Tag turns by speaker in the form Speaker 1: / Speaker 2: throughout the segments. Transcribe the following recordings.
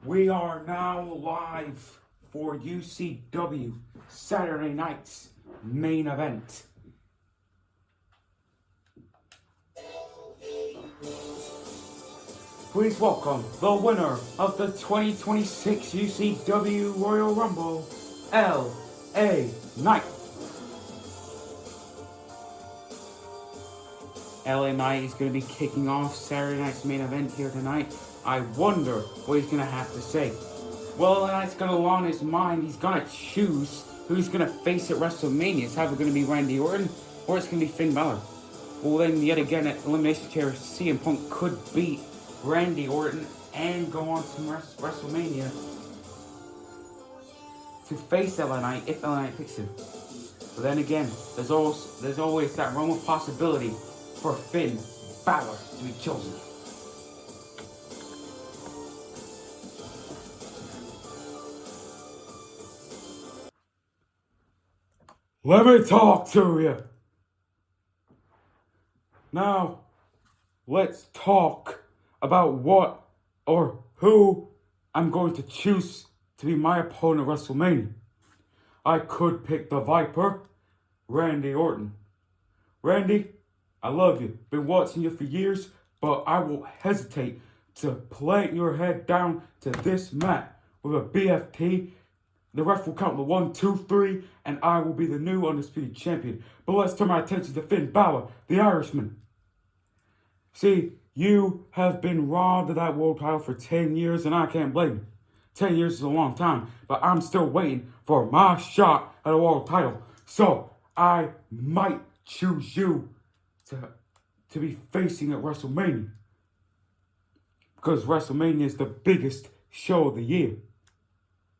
Speaker 1: We are now live for UCW Saturday night's main event. Please welcome the winner of the 2026 UCW Royal Rumble, L.A. Knight. LA Knight is going to be kicking off Saturday night's main event here tonight. I wonder what he's going to have to say. Well, LA Knight's got a lot on his mind. He's going to choose who he's going to face at WrestleMania. It's either going to be Randy Orton or it's going to be Finn Balor. Well, then yet again at Elimination Chamber, CM Punk could beat Randy Orton and go on to WrestleMania to face LA Knight if LA Knight picks him. But then again, there's always that realm of possibility for Finn Balor to be chosen. Let me talk to you. Now, let's talk about what or who I'm going to choose to be my opponent at WrestleMania. I could pick the Viper, Randy Orton. Randy, I love you. Been watching you for years, but I won't hesitate to plant your head down to this mat with a BFT. The ref will count the 1, 2, 3, and I will be the new undisputed champion. But let's turn my attention to Finn Balor, the Irishman. See, you have been robbed of that world title for 10 years, and I can't blame you. 10 years is a long time, but I'm still waiting for my shot at a world title. So, I might choose you to be facing at WrestleMania. Because WrestleMania is the biggest show of the year.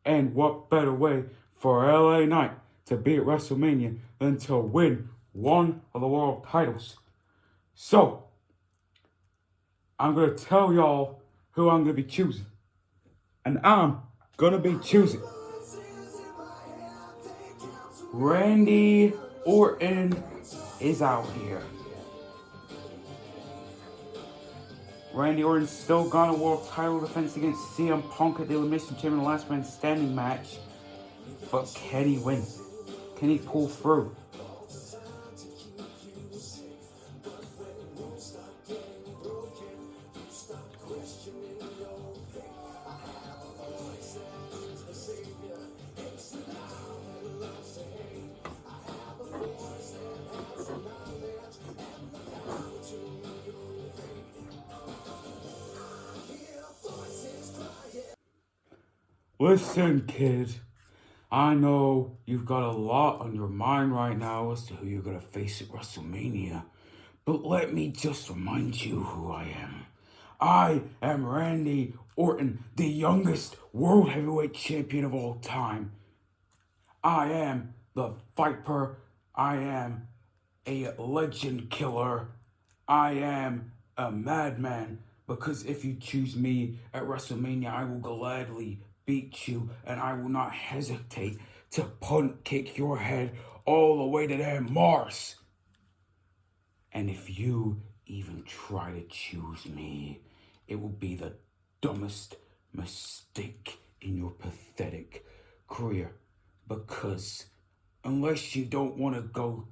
Speaker 1: And what better way for LA Knight to be at WrestleMania than to win one of the world titles? So, I'm going to tell y'all who I'm going to be choosing. And I'm going to be choosing Randy Orton is out here. Randy Orton's still got a world title defense against CM Punk at the Elimination Chamber in the last man standing match. But can he win? Can he pull through? Listen, kid. I know you've got a lot on your mind right now as to who you're going to face at WrestleMania. But let me just remind you who I am. I am Randy Orton, the youngest World Heavyweight Champion of all time. I am the Viper. I am a legend killer. I am a madman. Because if you choose me at WrestleMania, I will gladly beat you, and I will not hesitate to punt kick your head all the way to damn Mars. And if you even try to choose me, it will be the dumbest mistake in your pathetic career. Because unless you don't want to go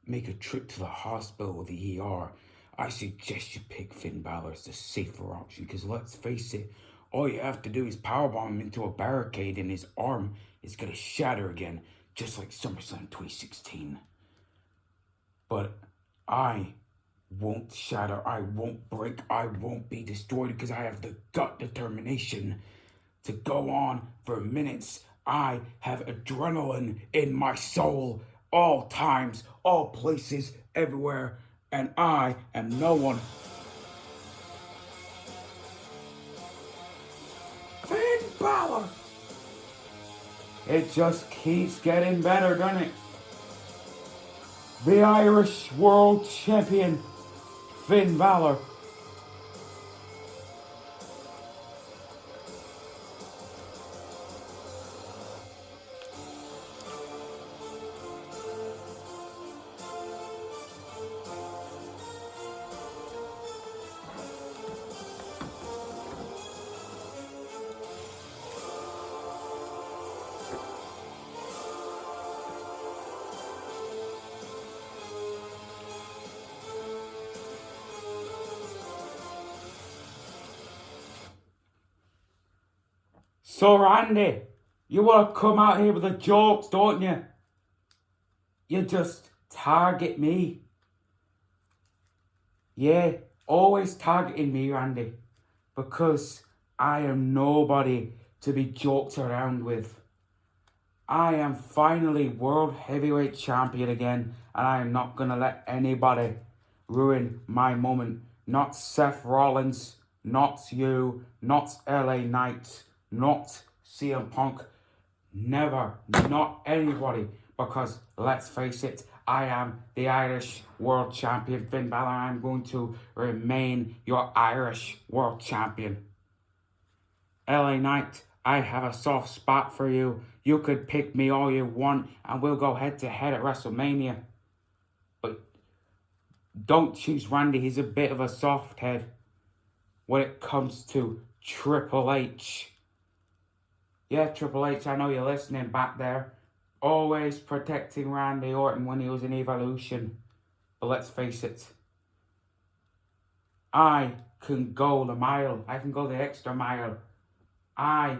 Speaker 1: make a trip to the hospital or the ER, I suggest you pick Finn Balor as the safer option. Because let's face it, all you have to do is powerbomb him into a barricade and his arm is going to shatter again, just like SummerSlam 2016. But I won't shatter, I won't break, I won't be destroyed because I have the gut determination to go on for minutes. I have adrenaline in my soul, all times, all places, everywhere, and I am no one. Finn Balor! It just keeps getting better, doesn't it? The Irish World Champion, Finn Balor. So Randy, you want to come out here with the jokes, don't you? You just target me. Yeah, always targeting me, Randy. Because I am nobody to be joked around with. I am finally World Heavyweight Champion again, and I am not going to let anybody ruin my moment. Not Seth Rollins, not you, not LA Knight, not CM Punk. Never, not anybody. Because let's face it, I am the Irish World Champion, Finn Balor. I'm going to remain your Irish World Champion. LA Knight, I have a soft spot for you. You could pick me all you want and we'll go head to head at WrestleMania. But don't choose Randy, he's a bit of a soft head when it comes to Triple H. Yeah, Triple H, I know you're listening back there. Always protecting Randy Orton when he was in Evolution. But let's face it, I can go the mile. I can go the extra mile. I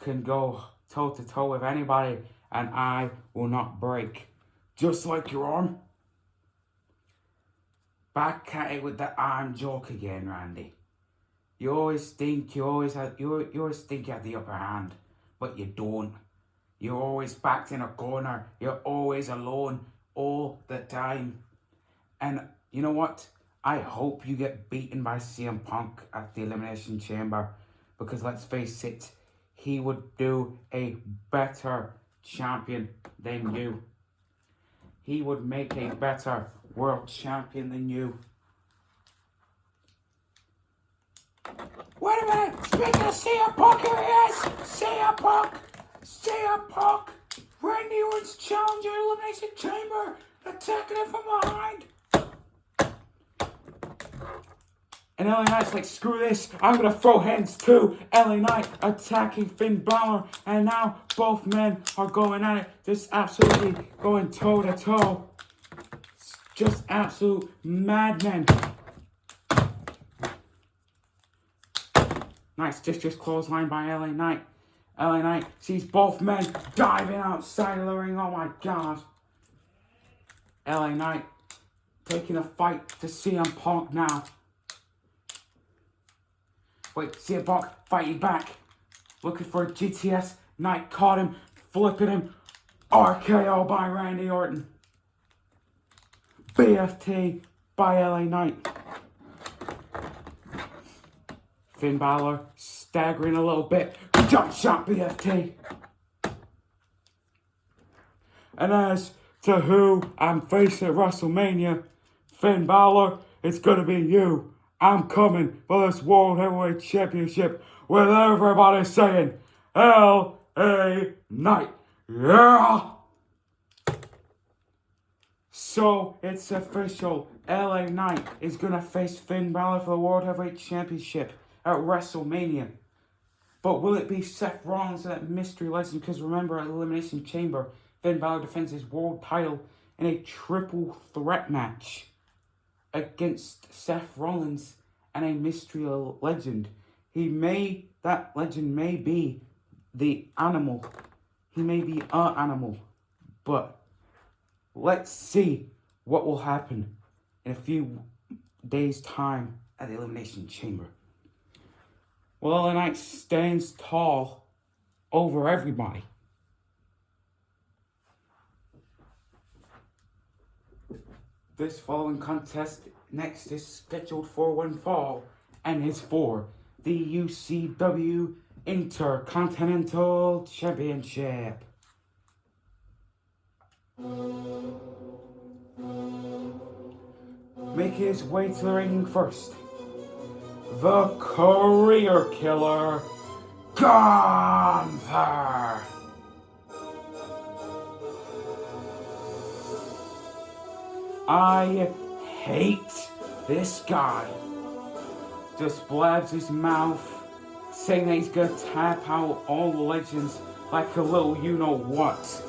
Speaker 1: can go toe-to-toe with anybody and I will not break. Just like your arm. Back at it with the arm joke again, Randy. You always think you always think you have the upper hand, but you don't. You're always backed in a corner. You're always alone all the time. And you know what? I hope you get beaten by CM Punk at the Elimination Chamber. Because let's face it, he would do a better champion than you. He would make a better world champion than you. Wait a minute! Speaking of CM Punk, here he is! CM Punk! CM Punk! Randy Orton's challenger Elimination Chamber! Attacking him from behind! And LA Knight's like, screw this, I'm going to throw hands too. LA Knight attacking Finn Balor. And now both men are going at it. Just absolutely going toe to toe. Just absolute madmen. Nice, just clothesline by LA Knight. LA Knight sees both men diving outside of the ring. Oh my god. LA Knight taking a fight to CM Punk now. Wait, CM Punk fighting back. Looking for a GTS. Knight caught him, flipping him. RKO by Randy Orton. BFT by LA Knight. Finn Balor staggering a little bit. Jump shot BFT. And as to who I'm facing at WrestleMania, Finn Balor, it's going to be you. I'm coming for this World Heavyweight Championship with everybody saying, L.A. Knight. Yeah! So, it's official. LA Knight is going to face Finn Balor for the World Heavyweight Championship at WrestleMania. But will it be Seth Rollins, that mystery legend? Because remember, at Elimination Chamber, Finn Balor defends his world title in a triple threat match against Seth Rollins and a mystery legend. That legend may be the animal. He may be an animal. But let's see what will happen in a few days' time at the Elimination Chamber. Well, LA Knight stands tall over everybody. This following contest next is scheduled for one fall and is for the UCW Intercontinental Championship. Make his way to the ring first, the career killer, Gunther. I hate this guy. Just blabs his mouth, saying that he's gonna tap out all the legends like a little you-know-what.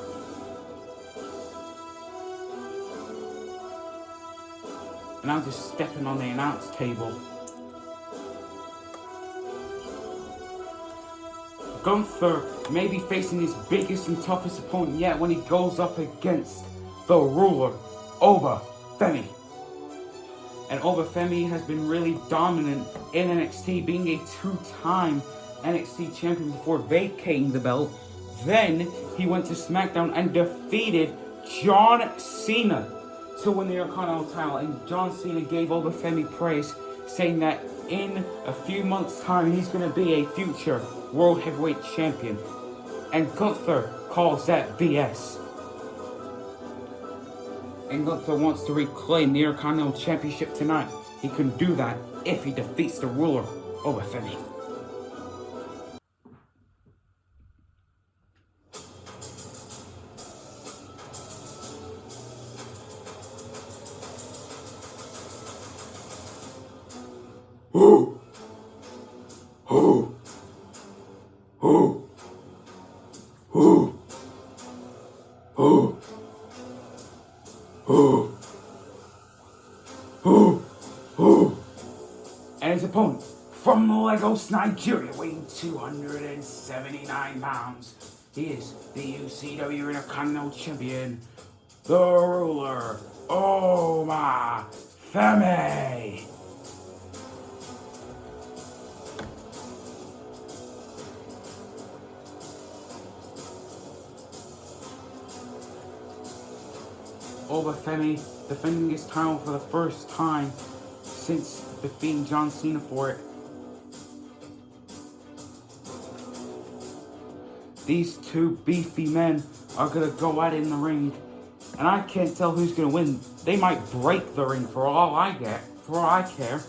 Speaker 1: And I'm just stepping on the announce table. Gunther may be facing his biggest and toughest opponent yet when he goes up against the ruler, Oba Femi. And Oba Femi has been really dominant in NXT, being a two-time NXT champion before vacating the belt. Then he went to SmackDown and defeated John Cena to win the Intercontinental title. And John Cena gave Oba Femi praise, saying that in a few months' time he's going to be a future World Heavyweight Champion. And Gunther calls that BS. And Gunther wants to reclaim the Intercontinental Championship tonight. He can do that if he defeats the ruler, Oba Femi. Who? Who? Who? Who? Who? Who? Who? And his opponent from Lagos, Nigeria, weighing 279 pounds. He is the UCW Intercontinental Champion, the ruler, Oba Femi. Oba Femi defending his title for the first time since defeating John Cena for it. These two beefy men are going to go at it in the ring, and I can't tell who's going to win. They might break the ring for all I care.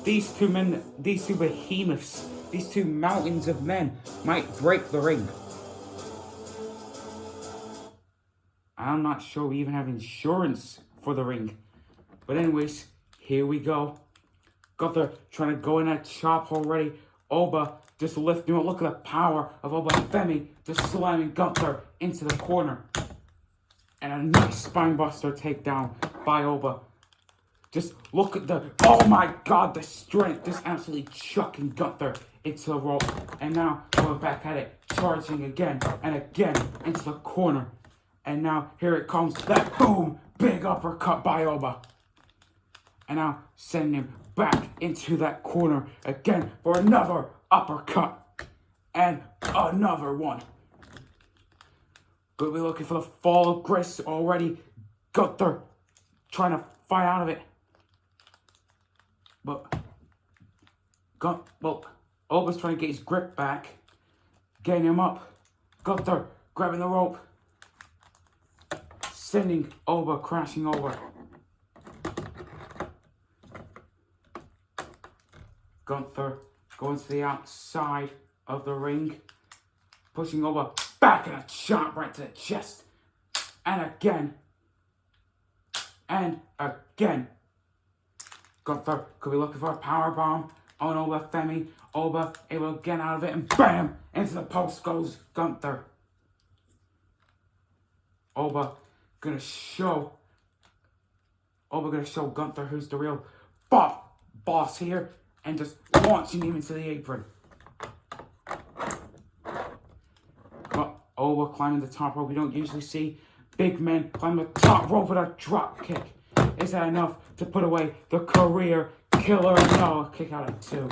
Speaker 1: These two men, these two behemoths, these two mountains of men might break the ring. I'm not sure we even have insurance for the ring. But anyways, here we go. Gunther trying to go in that chop already. Oba just lifting up. Look at the power of Oba Femi just slamming Gunther into the corner. And a nice spinebuster takedown by Oba. Just look at the, oh my god, the strength. Just absolutely chucking Gunther into the rope. And now we're back at it. Charging again and again into the corner. And now here it comes, that boom, big uppercut by Oba. And now sending him back into that corner again for another uppercut. And another one. Gonna be looking for the fall of grace already. Gunther trying to fight out of it. But Oba's trying to get his grip back. Getting him up. Gunther grabbing the rope. Sending Oba crashing over. Gunther going to the outside of the ring. Pushing Oba back and a shot right to the chest. And again. And again. Gunther could be looking for a power bomb on Oba Femi. Oba able to get out of it and BAM! Into the post goes Gunther. Oba gonna show Gunther who's the real boss here, and just launching him into the apron. But Oba climbing the top rope. We don't usually see big men climb the top rope with a drop kick. Is that enough to put away the career killer? No, kick out of two.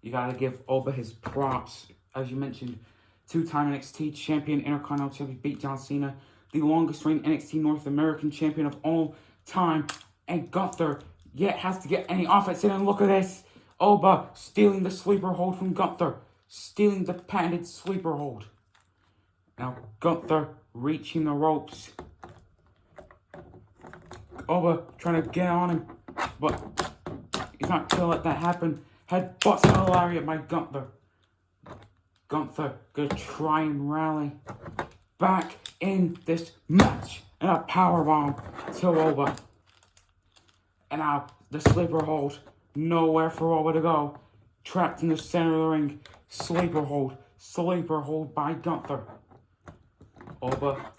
Speaker 1: You gotta give Oba his props. As you mentioned, two-time NXT champion, Intercontinental champion, beat John Cena, the longest-reigning NXT North American champion of all time. And Gunther yet has to get any offense in. And look at this. Oba stealing the sleeper hold from Gunther. Stealing the patented sleeper hold. Now Gunther reaching the ropes. Oba trying to get on him. But he's not going to let that happen. Headbutts and a lariat by Gunther. Gunther gonna try and rally back in this match. And a powerbomb to Oba. And now the sleeper hold. Nowhere for Oba to go. Trapped in the center of the ring. Sleeper hold. Sleeper hold by Gunther. Oba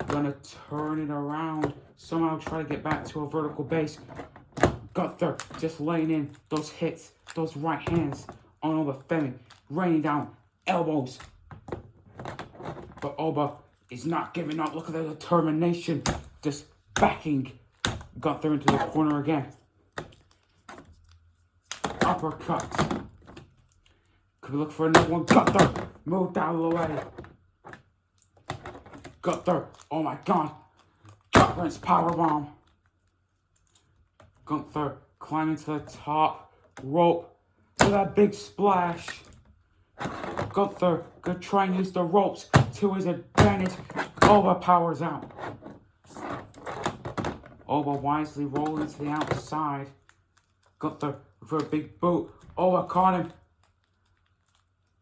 Speaker 1: gonna turn it around. Somehow try to get back to a vertical base. Gunther just laying in those hits. Those right hands on Oba Femi. raining down elbows. But Oba is not giving up. Look at the determination. Just backing Gunther into the corner again. Uppercut. Could we look for another one? Gunther, move down the way. Gunther, oh my god. Gut-wrench powerbomb. Gunther climbing to the top rope for that big splash. Gunther could try and use the ropes to his advantage. Oba powers out. Oba wisely rolling to the outside. Gunther for a big boot. Oba caught him.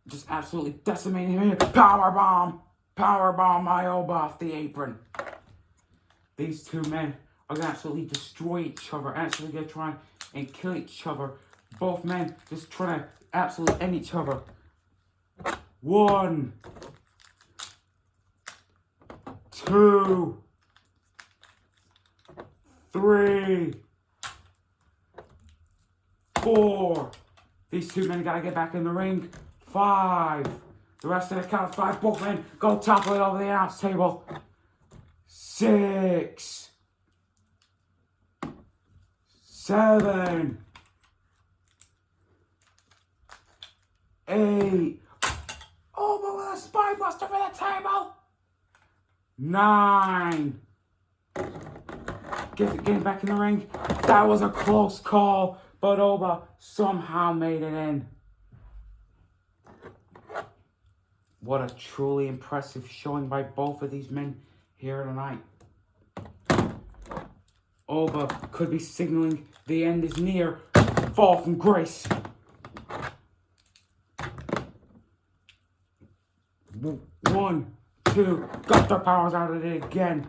Speaker 1: Just absolutely decimating him. Powerbomb! Powerbomb my Oba off the apron. These two men are going to absolutely destroy each other. Actually going to try and kill each other. Both men just trying to absolutely end each other. 1, 2, 3, 4. These two men gotta get back in the ring. 5. The rest of the count of 5. Both men go topple it over the announce table. 6, 7, 8. Oh, but with a spine buster for the table. 9. Getting back in the ring. That was a close call, but Oba somehow made it in. What a truly impressive showing by both of these men here tonight. Oba could be signaling the end is near. Fall from grace. 1, 2. Gunther powers out of it again.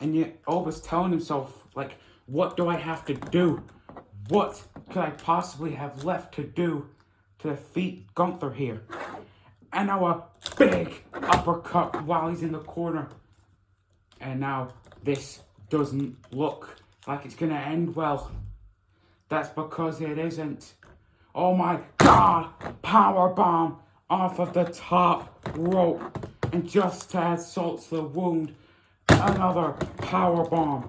Speaker 1: And yet Oba's telling himself, like, what do I have to do? What could I possibly have left to do to defeat Gunther here? And now a big uppercut while he's in the corner. And now this doesn't look like it's going to end well. That's because it isn't. Oh my god! Powerbomb off of the top rope. And just to add salt to the wound, another powerbomb.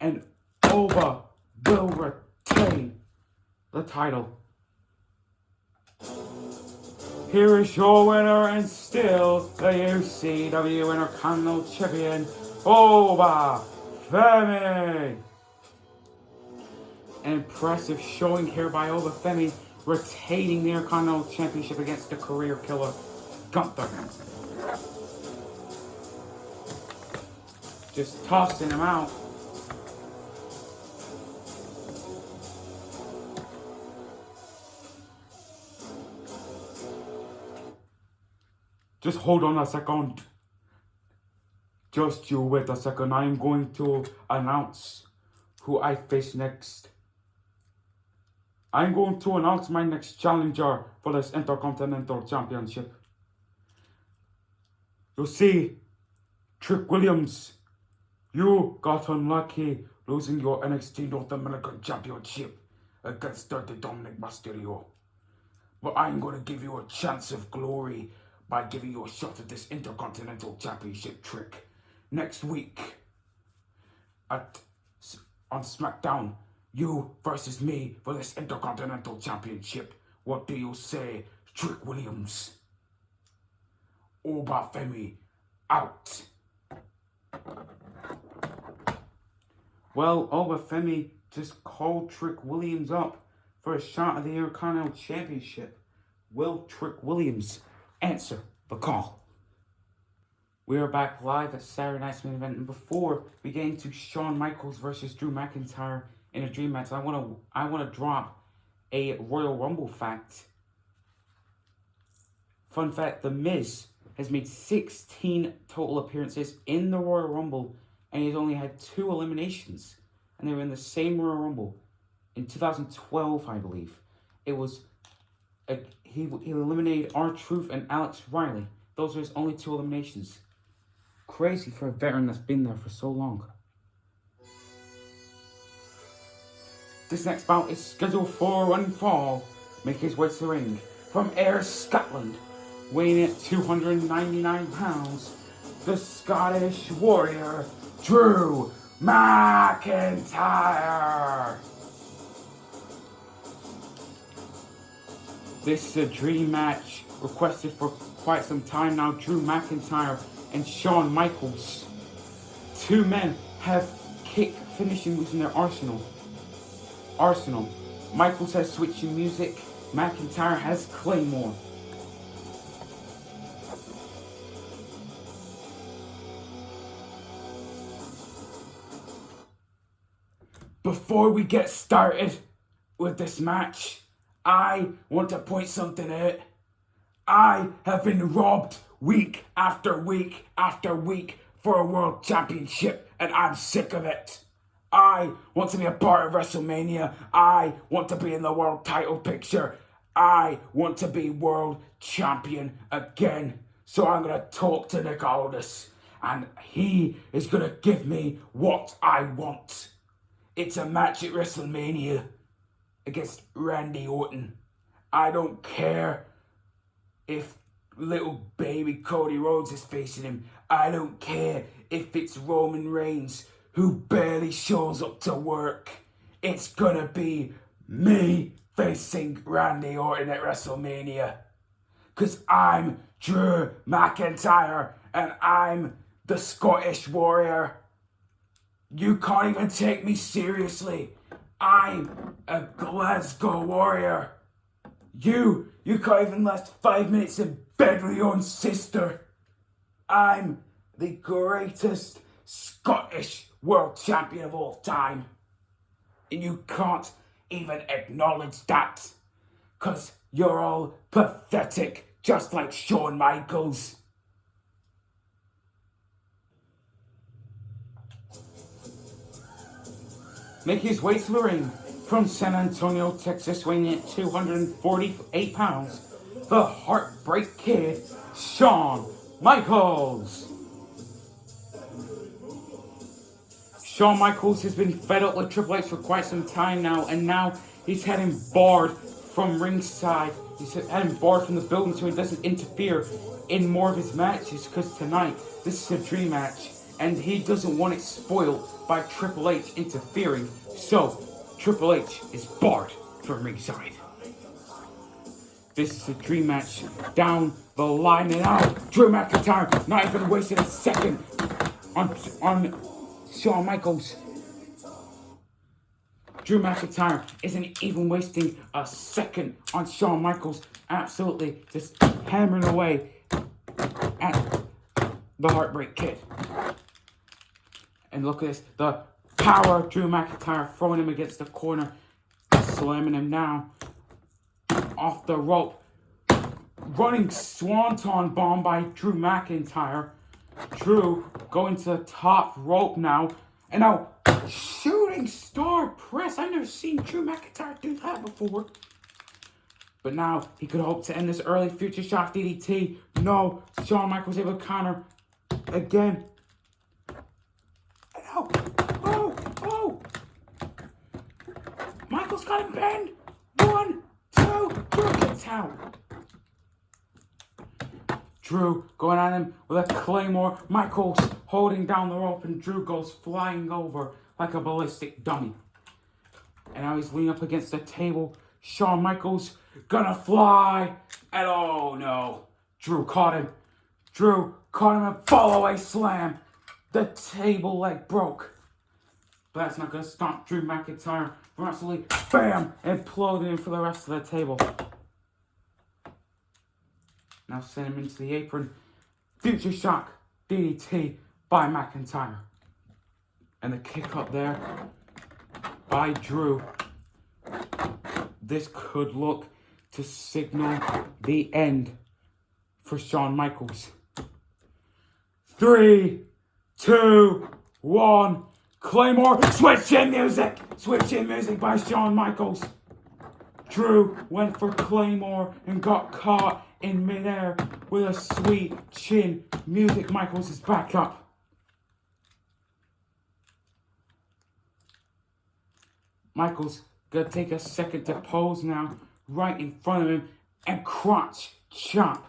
Speaker 1: And Oba will retain the title. Here is your winner and still the UCW Intercontinental Champion, Oba Femi. An impressive showing here by Oba Femi, retaining the Intercontinental Championship against the career killer, Gunther. Just tossing him out. Just hold on a second. Just you wait a second. I'm going to announce who I face next. I'm going to announce my next challenger for this Intercontinental Championship. You see, Trick Williams, you got unlucky losing your NXT North American Championship against Dirty Dominic Mysterio. But I'm going to give you a chance of glory by giving you a shot at this Intercontinental Championship, Trick. Next week, on SmackDown, you versus me for this Intercontinental Championship. What do you say, Trick Williams? Oba Femi, out. Well, Oba Femi just called Trick Williams up for a shot at the Intercontinental Championship. Will Trick Williams answer the call? We are back live at Saturday night's main event, and before we get into Shawn Michaels versus Drew McIntyre in a dream match, I want to drop a Royal Rumble fact. Fun fact: The Miz has made 16 total appearances in the Royal Rumble, and he's only had 2 eliminations, and they were in the same Royal Rumble in 2012, I believe. It was he eliminated R-Truth and Alex Riley. Those are his only 2 eliminations. Crazy for a veteran that's been there for so long. This next bout is scheduled for one fall. Make his way to the ring. From Ayr, Scotland, weighing at 299 pounds, the Scottish Warrior, Drew McIntyre. This is a dream match requested for quite some time now. Drew McIntyre and Shawn Michaels. Two men have kick finishing moves in their arsenal. Michaels has switching music. McIntyre has Claymore. Before we get started with this match, I want to point something out. I have been robbed week after week after week for a world championship, and I'm sick of it. I want to be a part of WrestleMania. I want to be in the world title picture. I want to be world champion again. So I'm going to talk to Nick Aldis, and he is going to give me what I want. It's a match at WrestleMania against Randy Orton. I don't care if little baby Cody Rhodes is facing him. I don't care if it's Roman Reigns, who barely shows up to work. It's gonna be me facing Randy Orton at WrestleMania. Cause I'm Drew McIntyre and I'm the Scottish Warrior. You can't even take me seriously. I'm a Glasgow Warrior. You can't even last 5 minutes in bed with your own sister. I'm the greatest Scottish world champion of all time. And you can't even acknowledge that. Cause you're all pathetic, just like Shawn Michaels. Making his way to the ring from San Antonio, Texas, weighing at 248 pounds, the Heartbreak Kid, Shawn Michaels. Shawn Michaels has been fed up with Triple H for quite some time now, and now he's had him barred from ringside. He's had him barred from the building so he doesn't interfere in more of his matches, because tonight, this is a dream match, and he doesn't want it spoiled by Triple H interfering. So, Triple H is barred from ringside. This is a dream match down the line, and now Drew McIntyre not even wasting a second on Shawn Michaels. Drew McIntyre isn't even wasting a second on Shawn Michaels. Absolutely just hammering away at the Heartbreak Kid. And look at this, the power of Drew McIntyre, throwing him against the corner, slamming him down off the rope. Running swanton bomb by Drew McIntyre. Drew going to the top rope now. And now shooting star press. I've never seen Drew McIntyre do that before. But now he could hope to end this early. Future Shock DDT. No, Shawn Michaels able to counter again. Oh! Michaels got him pinned. 1, 2, Drew gets out. Drew going at him with a Claymore. Michaels holding down the rope, and Drew goes flying over like a ballistic dummy. And now he's leaning up against the table. Shawn Michaels gonna fly. And oh no. Drew caught him. And fall away slam. The table leg broke. But that's not gonna stop Drew McIntyre from absolutely bam imploding him for the rest of the table. Now send him into the apron. Future Shock DDT by McIntyre. And the kick up there by Drew. This could look to signal the end for Shawn Michaels. 3, 2, 1. Claymore. Switch in music by Shawn Michaels. Drew went for Claymore and got caught in midair with a sweet chin music. Michaels is back up. Michaels Gonna take a second to pose now, right in front of him, and crotch chop.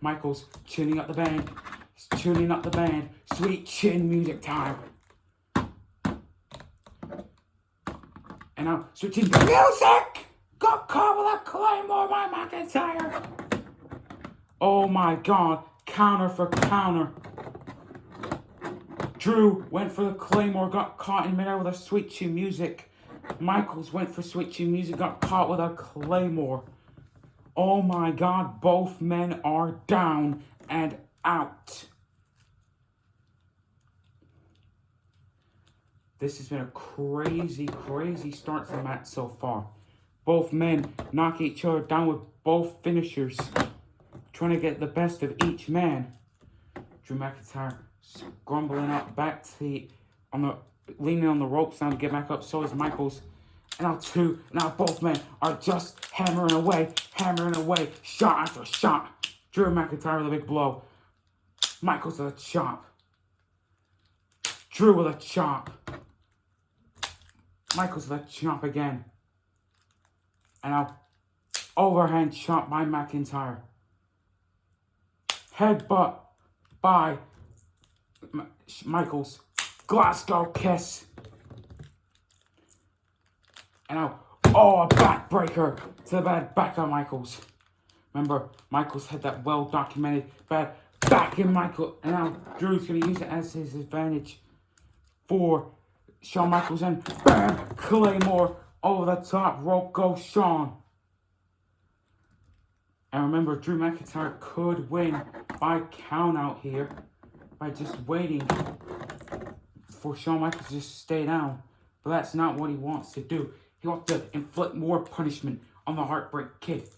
Speaker 1: Michaels tuning up the band. He's tuning up the band. Sweet chin music time. And now switching to music! Got caught with a claymore by McIntyre. Oh my god. Counter for counter. Drew went for the claymore, got caught in midair with a sweet chin music. Michaels went for sweet chin music, got caught with a claymore. Oh my god, both men are down and out. This has been a crazy, crazy start to the match so far. Both men knock each other down with both finishers, trying to get the best of each man. Drew McIntyre grumbling up back to leaning on the ropes now to get back up. So is Michaels. And now both men are just hammering away, shot after shot. Drew McIntyre with a big blow. Michaels with a chop. Drew with a chop. Michaels with a chop again. And now overhand chop by McIntyre. Headbutt by Michaels. Glasgow kiss. And now, a backbreaker to the bad back of Michaels. Remember, Michaels had that well-documented bad back in Michael. And now Drew's going to use it as his advantage for Shawn Michaels. And bam, claymore over the top rope goes Shawn. And remember, Drew McIntyre could win by count out here by just waiting for Shawn Michaels to just stay down. But that's not what he wants to do. He wants to inflict more punishment on the Heartbreak Kid.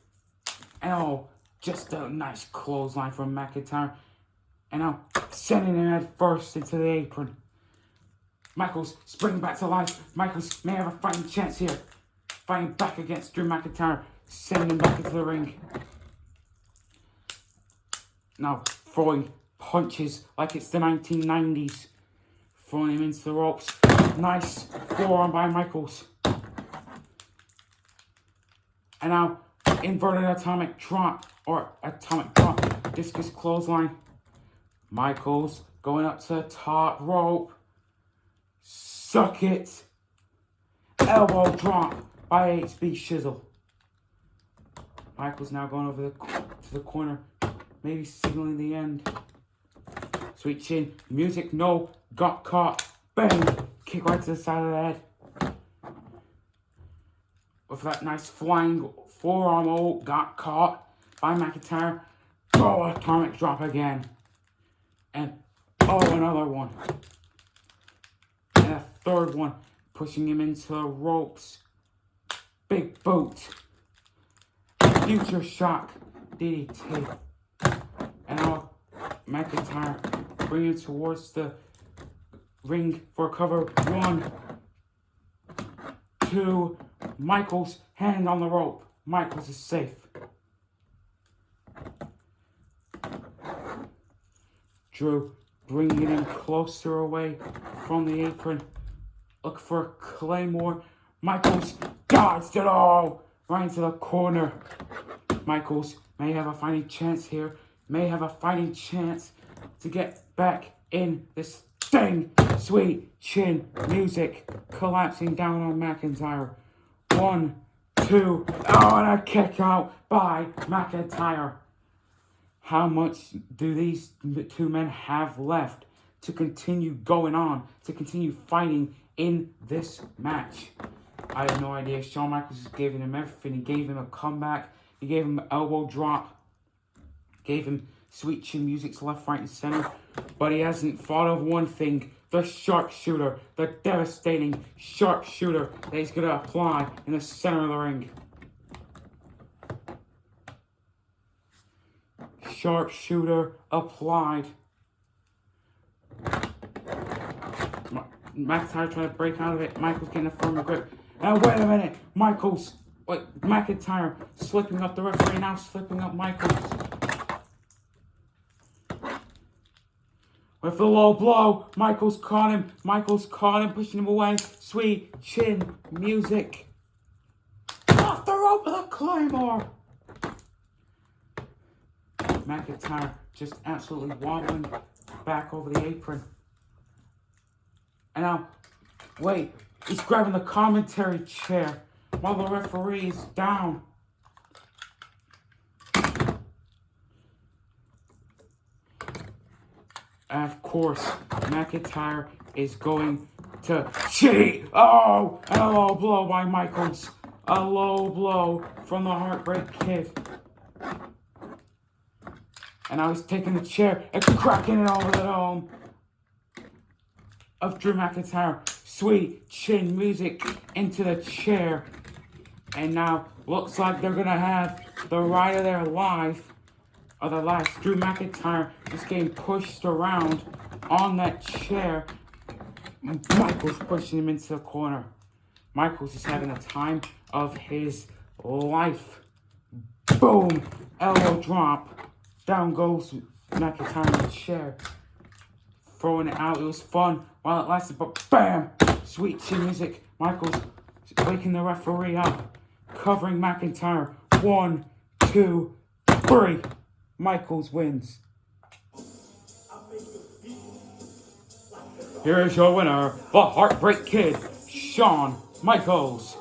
Speaker 1: And just a nice clothesline from McIntyre. And now sending him head first into the apron. Michaels springing back to life. Michaels may have a fighting chance here. Fighting back against Drew McIntyre. Sending him back into the ring. Now throwing punches like it's the 1990s. Throwing him into the ropes. Nice forearm by Michaels. And now inverted atomic drop discus clothesline. Michaels going up to the top rope. Suck it. Elbow drop by HB Shizzle. Michaels now going over to the corner, maybe signaling the end. Sweet chin, music, no, got caught. Bang, kick right to the side of the head. With that nice flying forearm, got caught by McIntyre. Atomic drop again. And another one. And a third one, pushing him into the ropes. Big boot. Future shock. DDT. And now McIntyre bringing towards the ring for cover. 1, 2. Michaels hand on the rope. Michaels is safe. Drew bringing him closer away from the apron. Look for a claymore. Michaels dodged it all right into the corner. Michaels may have a fighting chance here. May have a fighting chance to get back in this thing. Sweet chin music collapsing down on McIntyre. 1, 2. And a kick out by McIntyre. How much do these two men have left to continue going on, to continue fighting in this match? I have no idea. Shawn Michaels is giving him everything. He gave him a comeback. He gave him an elbow drop. Gave him sweet chin music left, right, and center. But he hasn't thought of one thing. The sharpshooter. The devastating sharpshooter that he's going to apply in the center of the ring. Sharpshooter applied. McIntyre trying to break out of it. Michaels getting a firmer grip. Now wait a minute. McIntyre slipping up the referee, now slipping up Michaels. With a low blow, Michaels caught him. Pushing him away. Sweet chin music. Off the rope with a Claymore. McIntyre just absolutely wobbling back over the apron. And now, wait, he's grabbing the commentary chair while the referee is down. And of course, McIntyre is going to cheat. Oh, and a low blow by Michaels. A low blow from the Heartbreak Kid. And now he's taking the chair and cracking it over the dome of Drew McIntyre. Sweet chin music into the chair. And now looks like they're going to have the ride of their life. Or the last. Drew McIntyre is getting pushed around on that chair. Michaels pushing him into the corner. Michaels is having a time of his life. Boom! Elbow drop. Down goes McIntyre in the chair. Throwing it out. It was fun while it lasted, but bam! Sweet chin music. Michaels waking the referee up. Covering McIntyre. 1, 2, 3. Michaels wins. Here is your winner, the Heartbreak Kid, Shawn Michaels.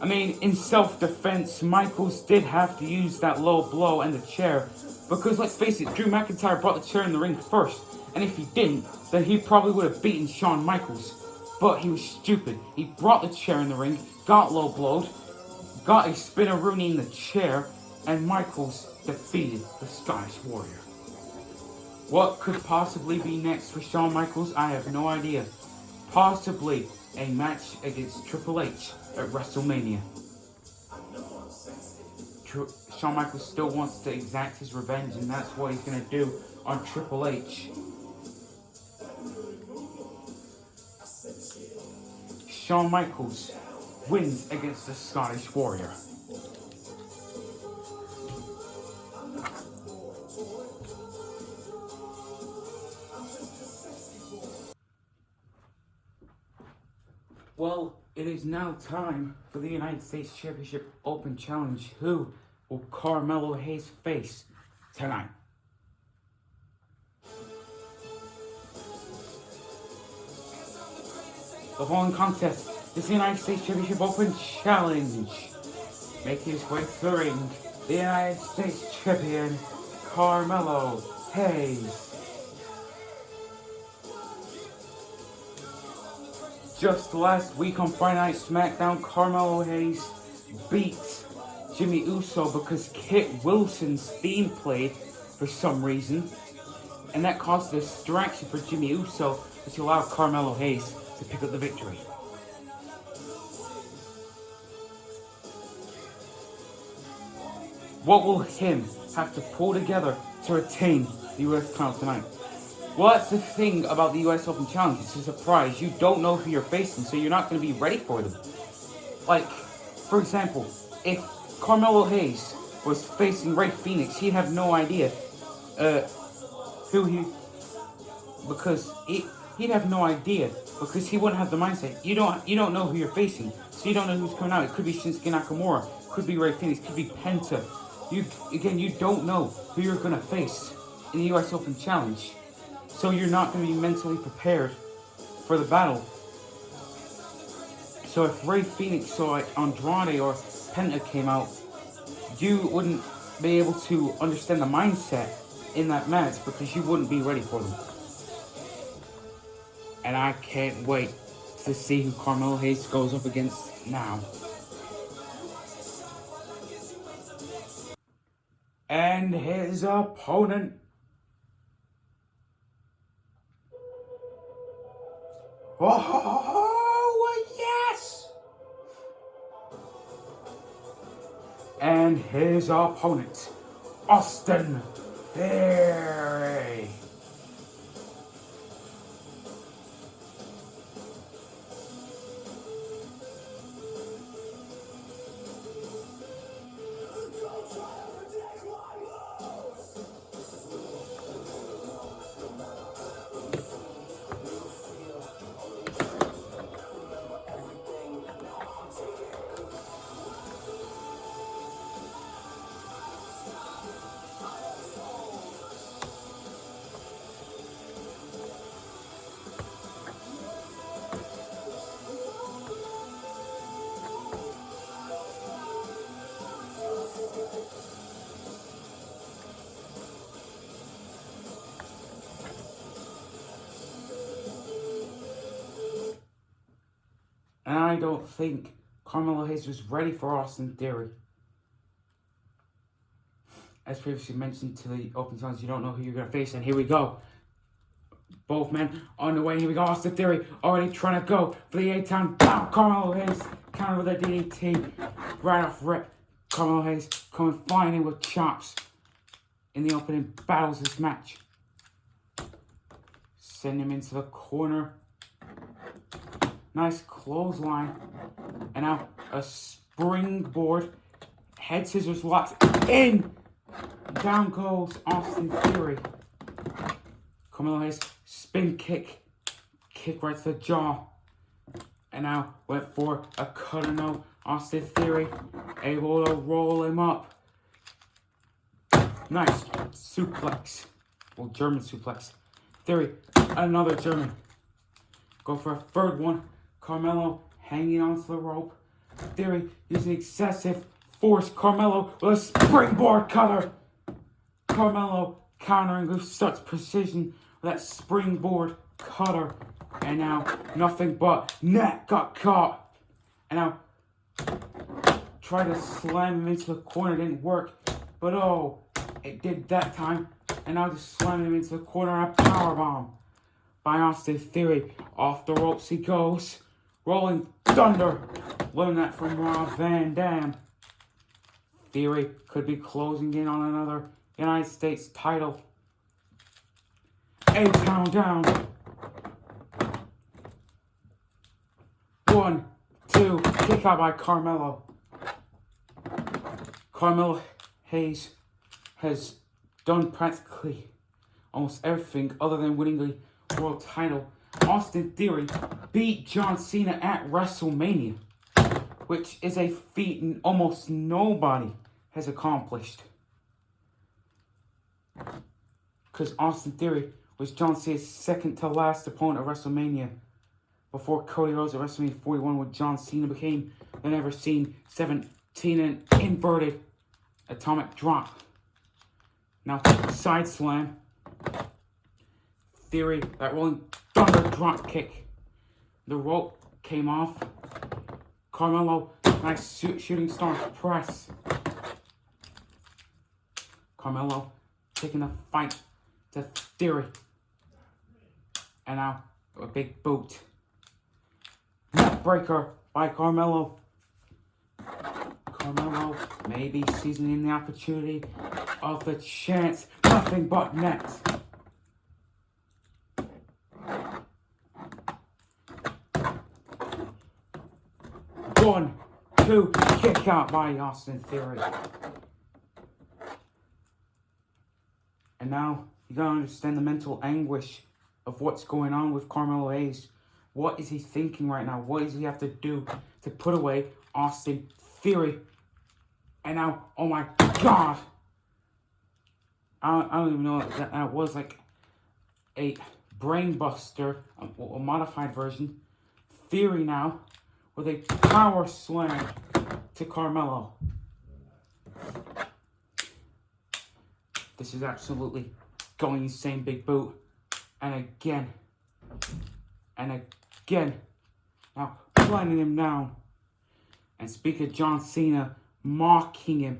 Speaker 1: I mean, in self-defense, Michaels did have to use that low blow and the chair. Because let's face it, Drew McIntyre brought the chair in the ring first. And if he didn't, then he probably would have beaten Shawn Michaels. But he was stupid. He brought the chair in the ring, got low blowed, got a spinner-rooney in the chair, and Michaels defeated the Scottish Warrior. What could possibly be next for Shawn Michaels? I have no idea. Possibly a match against Triple H at WrestleMania. Shawn Michaels still wants to exact his revenge, and that's what he's going to do on Triple H. Shawn Michaels wins against the Scottish Warrior. Well, it is now time for the United States Championship Open Challenge. Who will Carmelo Hayes face tonight? The following contest is the United States Championship Open Challenge. Making his way to the ring, the United States Champion, Carmelo Hayes. Just last week on Friday Night SmackDown, Carmelo Hayes beat Jimmy Uso because Kit Wilson's theme played for some reason. And that caused a distraction for Jimmy Uso, which allowed Carmelo Hayes to pick up the victory. What will him have to pull together to retain the US title tonight? Well, that's the thing about the US Open Challenge. It's a surprise. You don't know who you're facing, so you're not going to be ready for them. Like, for example, if Carmelo Hayes was facing Rey Fenix, he'd have no idea who he... Because he'd have no idea, because he wouldn't have the mindset. You don't know who you're facing, so you don't know who's coming out. It could be Shinsuke Nakamura, could be Rey Fenix, could be Penta. You don't know who you're going to face in the US Open Challenge. So you're not going to be mentally prepared for the battle. So if Rey Fenix or like Andrade or Penta came out, you wouldn't be able to understand the mindset in that match because you wouldn't be ready for them. And I can't wait to see who Carmelo Hayes goes up against now. And his opponent. Oh, yes! And his opponent, Austin Theory. And I don't think Carmelo Hayes was ready for Austin Theory. As previously mentioned to the open challenge, you don't know who you're going to face. And here we go. Both men on the way. Here we go. Austin Theory already trying to go for the 8-10. Down. Carmelo Hayes counter with a DDT. Right off rip. Carmelo Hayes coming flying in with chops in the opening battles this match. Send him into the corner. Nice clothesline. And now a springboard. Head scissors locked in. Down goes Austin Theory. Carmelo Hayes, spin kick. Kick right to the jaw. And now went for a cutter no. Austin Theory able to roll him up. Nice suplex. Well, German suplex. Theory, another German. Go for a third one. Carmelo hanging onto the rope. Theory using excessive force. Carmelo with a springboard cutter. Carmelo countering with such precision with that springboard cutter. And now nothing but net got caught. And now tried to slam him into the corner. Didn't work. But oh, it did that time. And now just slamming him into the corner. A powerbomb by Austin Theory. Off the ropes he goes. Rolling Thunder. Learned that from Rob Van Dam. Theory could be closing in on another United States title. 8-count down. 1, 2, kick out by Carmelo. Carmelo Hayes has done practically almost everything other than winning the world title. Austin Theory beat John Cena at WrestleMania, which is a feat almost nobody has accomplished. Because Austin Theory was John Cena's second to last opponent at WrestleMania, before Cody Rhodes at WrestleMania 41, when John Cena became the never seen 17 and inverted atomic drop. Now side slam. Theory, that rolling Thunder drop kick. The rope came off. Carmelo, nice shooting star press. Carmelo taking the fight to Theory. And now a big boot. Neckbreaker by Carmelo. Carmelo maybe seasoning the opportunity of the chance. Nothing but net. One, two, kick out by Austin Theory. And now you gotta understand the mental anguish of what's going on with Carmelo Hayes. What is he thinking right now? What does he have to do to put away Austin Theory? And now, oh my God! I don't even know if that was like a brain buster, a modified version. Theory now with a power slam to Carmelo. This is absolutely going insane, big boot. And again. And again. Now planting him down. And speak of John Cena mocking him.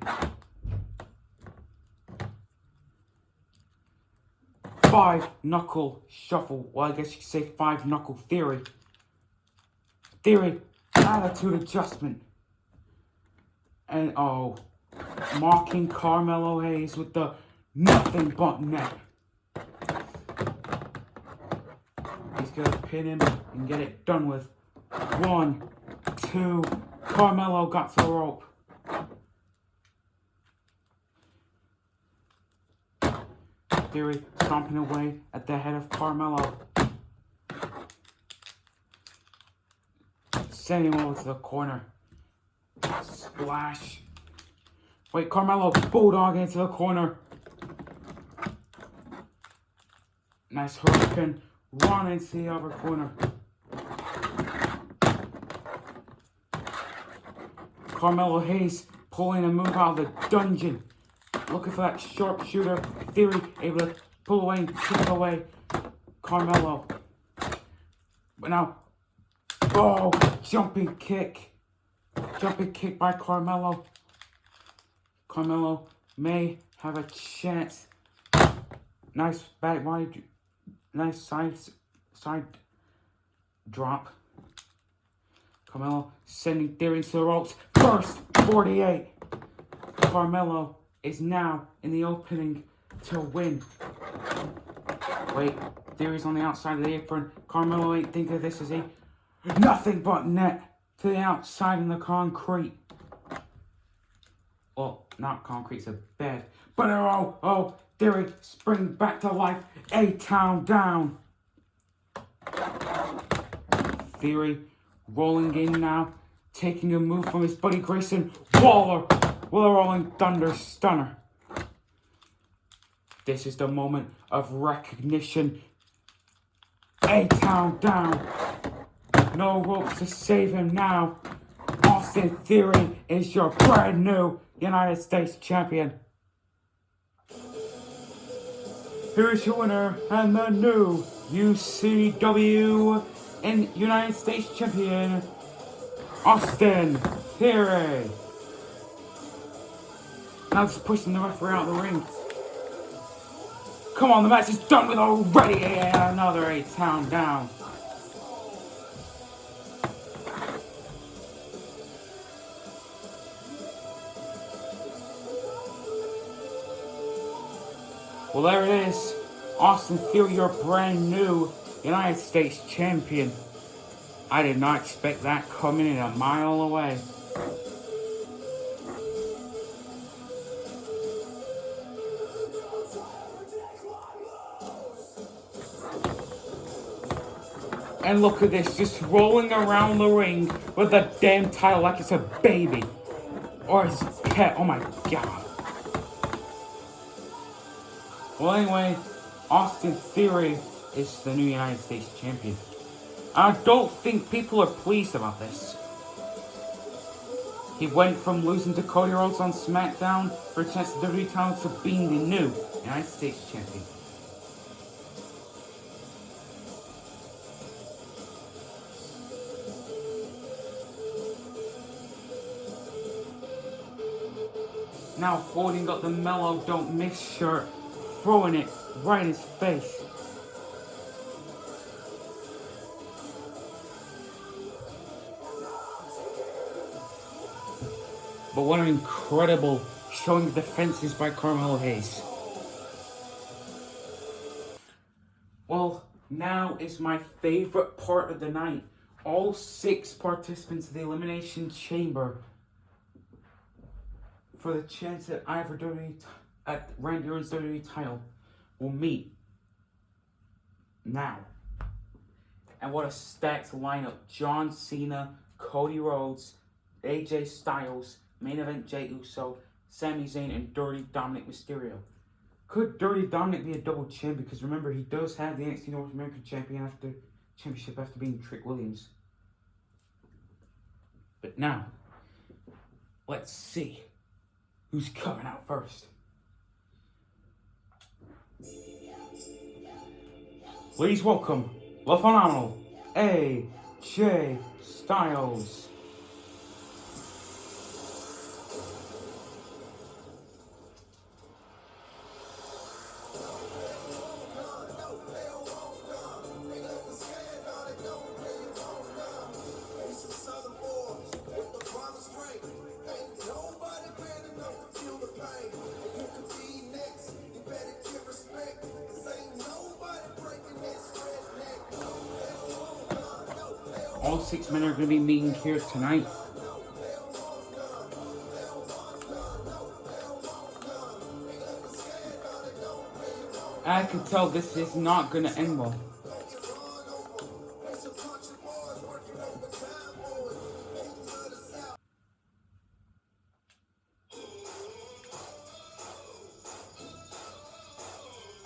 Speaker 1: 5-knuckle shuffle. Well, I guess you could say 5-knuckle theory. Theory, attitude adjustment. And oh, mocking Carmelo Hayes with the nothing but net. He's gonna pin him and get it done with. 1, 2, Carmelo got to the rope. Theory stomping away at the head of Carmelo. Sending him over to the corner. Splash. Wait, Carmelo bulldog into the corner. Nice hurricane. Run into the other corner. Carmelo Hayes pulling a move out of the dungeon. Looking for that sharpshooter. Theory able to pull away and kick away Carmelo. But now Oh, jumping kick. Jumping kick by Carmelo. Carmelo may have a chance. Nice back wide. Nice side drop. Carmelo sending Theory to the ropes. First 48. Carmelo is now in the opening to win. Wait, Theory's on the outside of the apron. Carmelo ain't thinking this is a nothing but net to the outside in the concrete. Well, not concrete, it's a bed. But oh, Theory spring back to life. A-Town down. Theory rolling in now, taking a move from his buddy Grayson Waller with a rolling thunder stunner. This is the moment of recognition. A-Town down. No ropes to save him now. Austin Theory is your brand new United States champion. Here is your winner and the new UCW and United States champion, Austin Theory. Now just pushing the referee out of the ring. Come on, the match is done with already. And another A-Town down. Well, there it is. Austin Theory, your brand new United States champion. I did not expect that coming in a mile away. And look at this, just rolling around the ring with the damn title like it's a baby. Or his pet, oh my god. Well, anyway, Austin Theory is the new United States champion. I don't think people are pleased about this. He went from losing to Cody Rhodes on SmackDown for a chance to WWE title to being the new United States champion. Now holding up the Mellow Don't Miss shirt, throwing it right in his face. But what an incredible showing of defenses by Carmelo Hayes. Well, now is my favorite part of the night. All 6 participants of the Elimination Chamber for the chance at either WWE at Randy Orton's WWE title will meet now. And what a stacked lineup. John Cena, Cody Rhodes, AJ Styles, main event Jey Uso, Sami Zayn, and Dirty Dominic Mysterio. Could Dirty Dominic be a double champ? Because remember, he does have the NXT North American championship after being Trick Williams. But now, let's see who's coming out first. Please welcome the phenomenal AJ Styles. All 6 men are going to be meeting here tonight. I can tell this is not going to end well.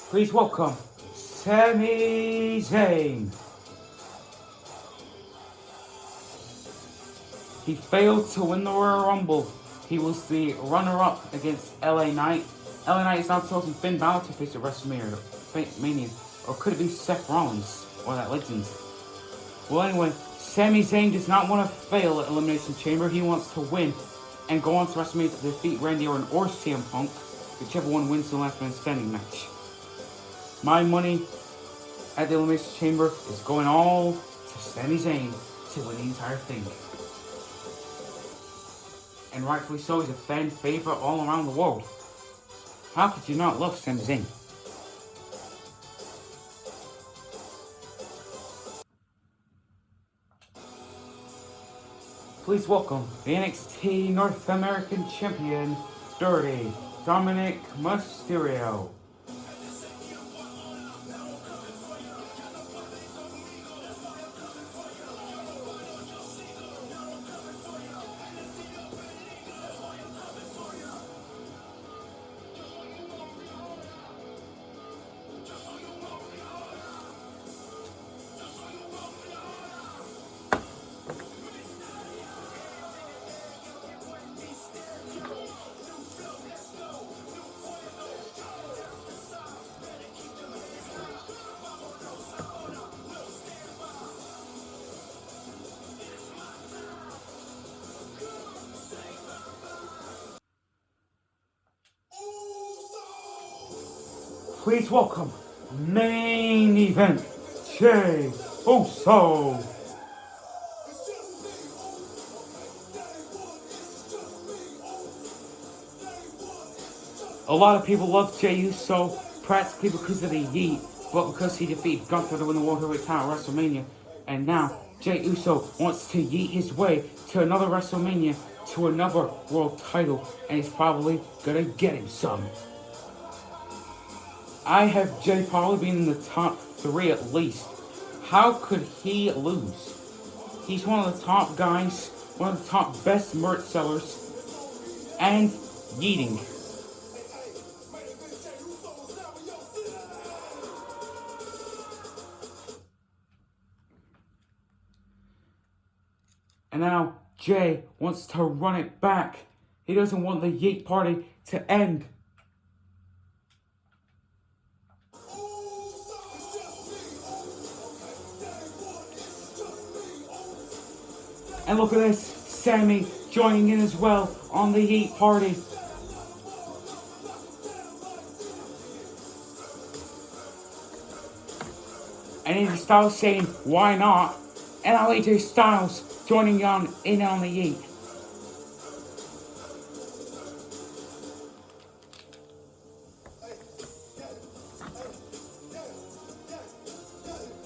Speaker 1: Please welcome Sami Zayn. He failed to win the Royal Rumble. He was the runner-up against LA Knight. LA Knight is now chosen Finn Balor to face at WrestleMania. Or could it be Seth Rollins or that legend? Well, anyway, Sami Zayn does not want to fail at Elimination Chamber. He wants to win and go on to WrestleMania to defeat Randy Orton or CM Punk, whichever one wins the last man standing match. My money at the Elimination Chamber is going all to Sami Zayn to win the entire thing. And rightfully so, he's a fan favorite all around the world. How could you not love Sami Zayn? Please welcome the NXT North American Champion, Dirty Dominic Mysterio. Please welcome main event, Jey Uso. A lot of people love Jey Uso, practically because of the Yeet, but because he defeated Gunther to win the World Heavyweight title at WrestleMania. And now, Jey Uso wants to yeet his way to another WrestleMania, to another world title, and he's probably gonna get him some. I have Jey probably being in the top 3 at least. How could he lose? He's one of the top guys, one of the top best merch sellers, and yeeting. And now Jey wants to run it back. He doesn't want the yeet party to end. And look at this, Sami joining in as well on the Yeet Party. And AJ Styles saying, why not? And now AJ Styles joining in on the Yeet.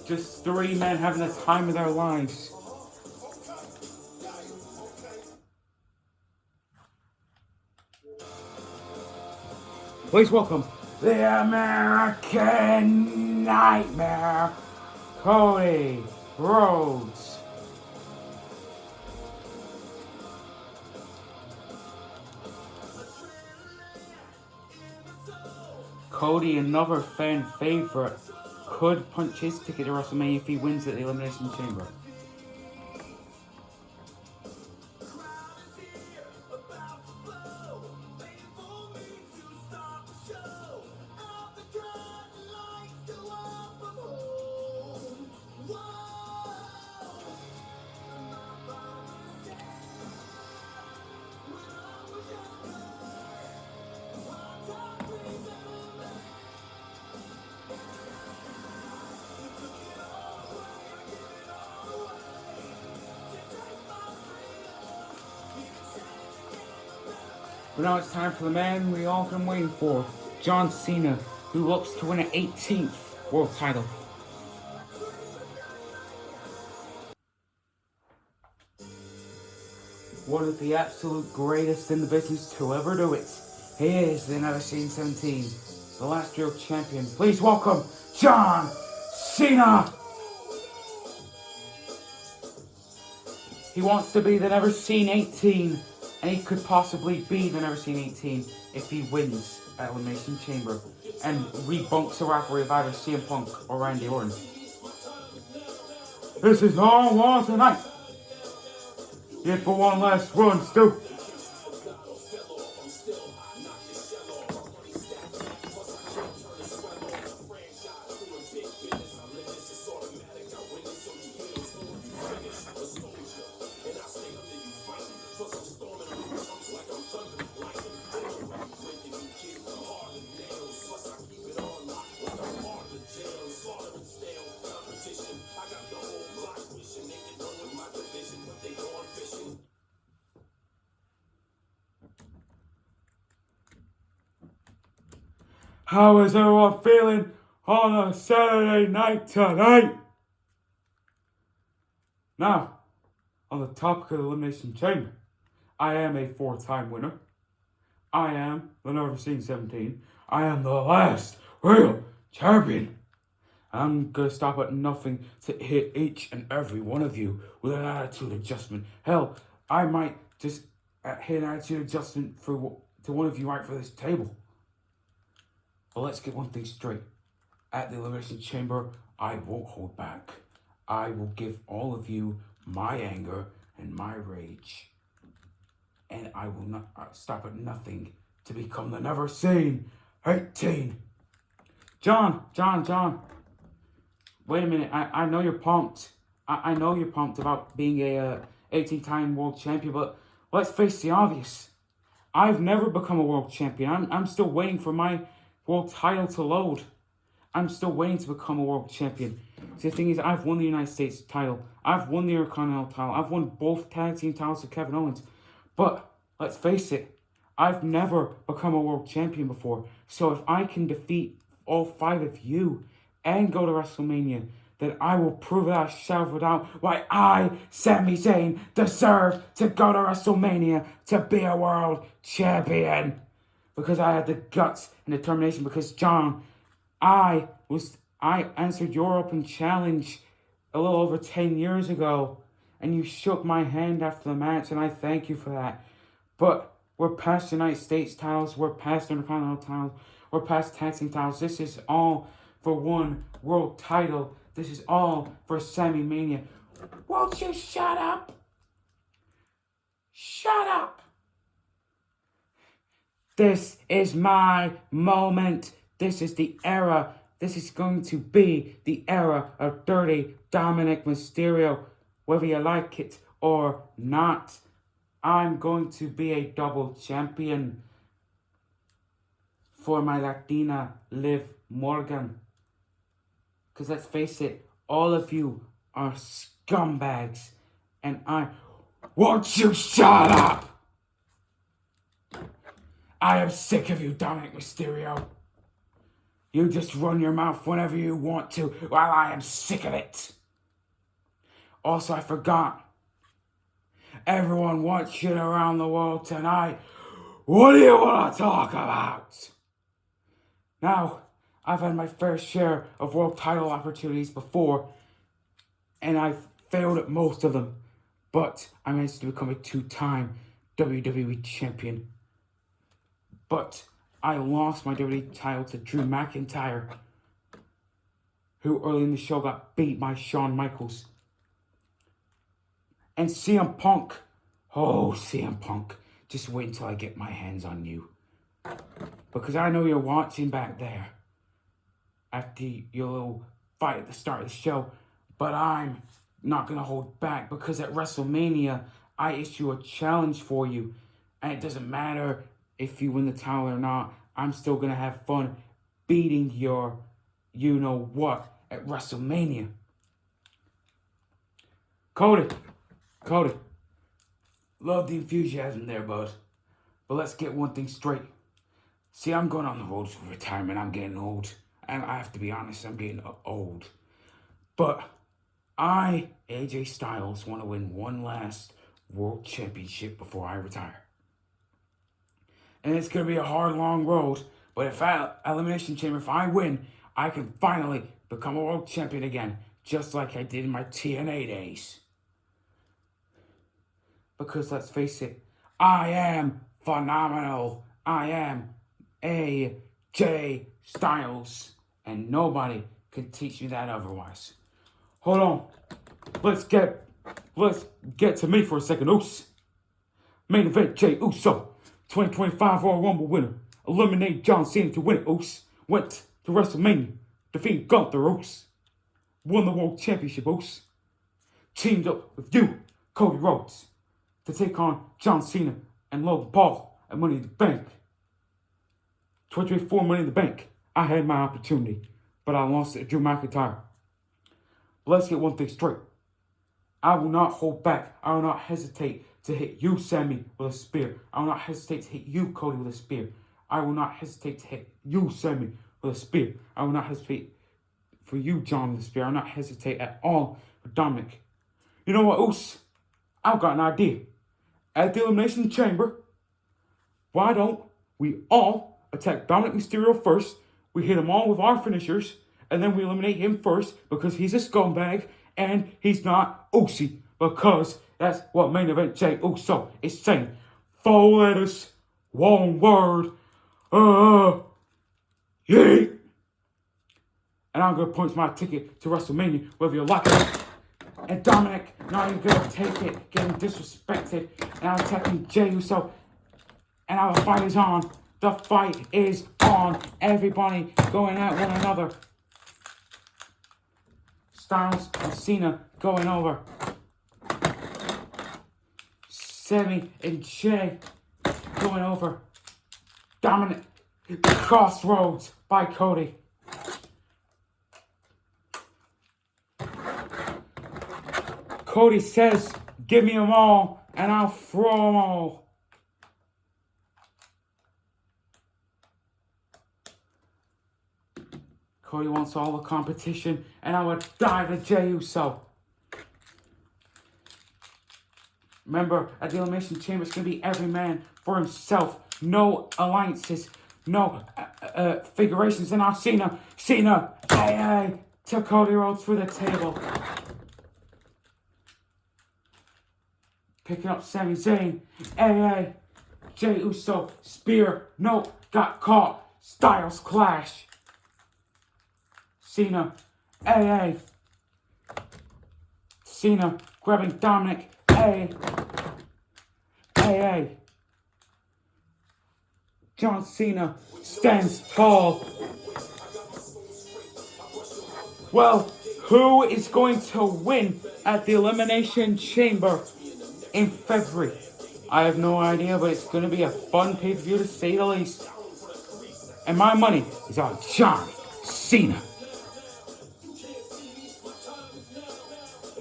Speaker 1: Just 3 men having the time of their lives. Please welcome the American Nightmare, Cody Rhodes. Cody, another fan favorite, could punch his ticket to WrestleMania if he wins at the Elimination Chamber. But now it's time for the man we all been waiting for, John Cena, who looks to win an 18th world title. One of the absolute greatest in the business to ever do it. He is the Never Seen 17, the last real champion. Please welcome John Cena. He wants to be the Never Seen 18. And he could possibly be the Never Seen 18 if he wins at Elimination Chamber and rebunks the rivalry of either CM Punk or Randy Orton. This is all I want tonight. Yet for one last run, Stu. How is everyone feeling on a Saturday night tonight? Now, on the topic of the Elimination Chamber, I am a 4-time winner. I am the number 17. I am the last real champion. I'm gonna stop at nothing to hit each and every one of you with an attitude adjustment. Hell, I might just hit an attitude adjustment to one of you right for this table. But let's get one thing straight. At the Elimination Chamber, I won't hold back. I will give all of you my anger and my rage. And I will not stop at nothing to become the never seen 18. John. Wait a minute. I know you're pumped. I know you're pumped about being a 18-time world champion, but let's face the obvious. I've never become a world champion. I'm still waiting for my world title to load. I'm still waiting to become a world champion. See, the thing is, I've won the United States title. I've won the Intercontinental title. I've won both tag team titles with Kevin Owens. But let's face it, I've never become a world champion before. So if I can defeat all 5 of you and go to WrestleMania, then I will prove without a shadow of a doubt why I, Sami Zayn, deserve to go to WrestleMania to be a world champion. Because I had the guts and determination. Because, John, I answered your open challenge a little over 10 years ago, and you shook my hand after the match, and I thank you for that. But we're past the United States titles, we're past Intercontinental titles, we're past tag team titles. This is all for one world title. This is all for Sami Mania. Won't you shut up? Shut up! This is my moment. This is the era. This is going to be the era of Dirty Dominic Mysterio. Whether you like it or not, I'm going to be a double champion for my Latina Liv Morgan. Because let's face it, all of you are scumbags. And won't you shut up? I am sick of you, Dominic Mysterio. You just run your mouth whenever you want to, while I am sick of it. Also, I forgot. Everyone wants you around the world tonight. What do you want to talk about? Now, I've had my fair share of world title opportunities before, and I've failed at most of them. But I managed to become a 2-time WWE champion. But I lost my WWE title to Drew McIntyre, who early in the show got beat by Shawn Michaels. And CM Punk, CM Punk, just wait until I get my hands on you. Because I know you're watching back there after your little fight at the start of the show. But I'm not going to hold back, because at WrestleMania, I issue a challenge for you. And it doesn't matter if you win the title or not. I'm still going to have fun beating your you-know-what at WrestleMania. Cody. Love the enthusiasm there, bud. But let's get one thing straight. See, I'm going on the road to retirement. I'm getting old. And I have to be honest, I'm getting old. But I, AJ Styles, want to win one last world championship before I retire. And it's going to be a hard, long road. But if Elimination Chamber, if I win, I can finally become a world champion again. Just like I did in my TNA days. Because let's face it, I am phenomenal. I am AJ Styles. And nobody can teach me that otherwise. Hold on. Let's get to me for a second, Oos. Main event, Jey Uso. 2025 Royal Rumble winner. Eliminated John Cena to win it, Oos. Went to WrestleMania. Defeated Gunther, Oos. Won the World Championship, Oos. Teamed up with you, Cody Rhodes, to take on John Cena and Logan Paul at Money in the Bank. 2024 Money in the Bank. I had my opportunity, but I lost it to Drew McIntyre. But let's get one thing straight. I will not hold back. I will not hesitate to hit you, Sammy, with a spear. I will not hesitate to hit you, Cody, with a spear. I will not hesitate to hit you, Sammy, with a spear. I will not hesitate for you, John, with a spear. I will not hesitate at all for Dominic. You know what, Oos? I've got an idea. At the Elimination Chamber, why don't we all attack Dominic Mysterio first? We hit him all with our finishers, and then we eliminate him first because he's a scumbag and he's not Oosy. Because that's what main event Jey Uso is saying. 4 letters, 1 word. Yeet. And I'm gonna punch my ticket to WrestleMania, whether you like it. And Dominic, now you're gonna take it, getting disrespected, and I'm attacking Jey Uso. And our fight is on. The fight is on. Everybody going at one another. Styles and Cena going over. Sammy and Jey going over. Dominic. Crossroads by Cody. Cody says, give me them all, and I'll throw them all. Cody wants all the competition, and I would die to Jey Uso. Remember, at the Elimination Chamber, it's going to be every man for himself. No alliances, no figurations. And now Cena, hey, to Cody Rhodes through the table. Picking up Sami Zayn, hey, Jey Uso, spear, nope, got caught. Styles clash. Cena, hey, Cena grabbing Dominic, hey. John Cena stands tall. Well, who is going to win at the Elimination Chamber in February? I have no idea, but it's going to be a fun pay-per-view to say the least. And my money is on John Cena.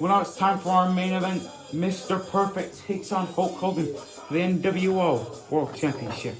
Speaker 1: Well, now it's time for our main event. Mr. Perfect takes on Hulk Hogan for the NWO World Championship.